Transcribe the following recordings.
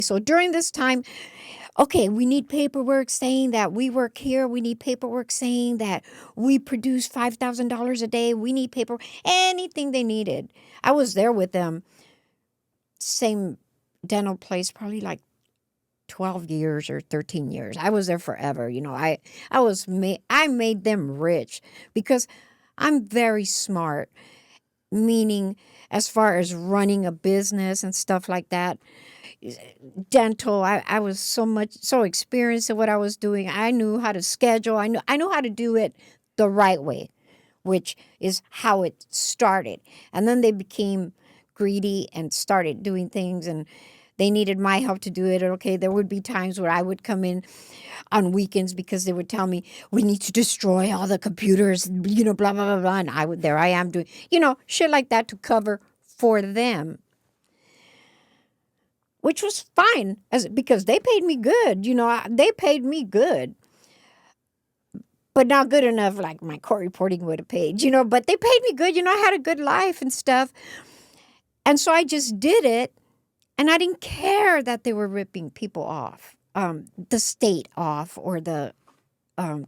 So during this time, okay, we need paperwork saying that we work here. We need paperwork saying that we produce $5,000 a day. We need paper, anything they needed. I was there with them, same dental place, probably like 12 years or 13 years. I was there forever. I made them rich because I'm very smart, meaning as far as running a business and stuff like that. Dental, I was so experienced at what I was doing. I knew how to schedule. I knew how to do it the right way, which is how it started. And then they became greedy and started doing things, and they needed my help to do it. Okay, there would be times where I would come in on weekends because they would tell me we need to destroy all the computers, blah blah blah blah. And there I am doing, shit like that to cover for them, which was fine because they paid me good. They paid me good, but not good enough like my court reporting would have paid. But they paid me good. I had a good life and stuff, and so I just did it, and I didn't care that they were ripping people off, the state off, or the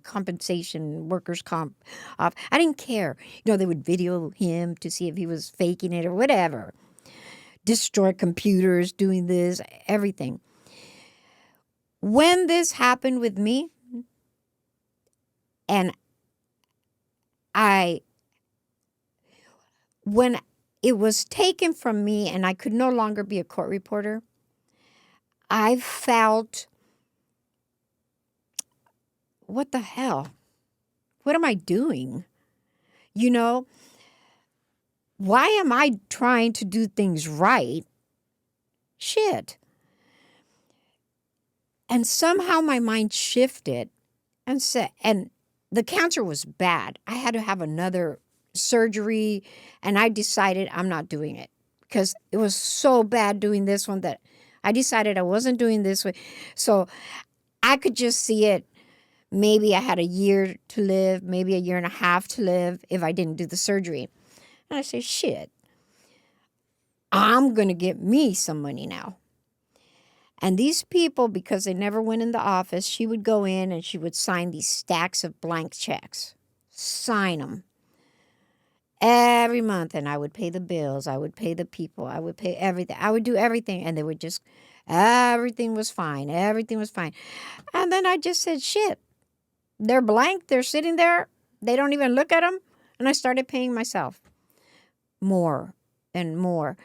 compensation, workers' comp off. I didn't care. They would video him to see if he was faking it or whatever. Destroy computers, doing this, everything. When this happened with me, and when it was taken from me and I could no longer be a court reporter, I felt, what the hell? What am I doing? Why am I trying to do things right? Shit. And somehow my mind shifted and the cancer was bad. I had to have another surgery, and I decided I'm not doing it because it was so bad doing this one that I decided I wasn't doing this way. So I could just see it. Maybe I had a year to live, maybe a year and a half to live if I didn't do the surgery. And I said, shit, I'm going to get me some money now. And these people, because they never went in the office, she would go in and she would sign these stacks of blank checks. Sign them. Every month. And I would pay the bills. I would pay the people. I would pay everything. I would do everything. And they would just, everything was fine. Everything was fine. And then I just said, shit, they're blank. They're sitting there. They don't even look at them. And I started paying myself more and more.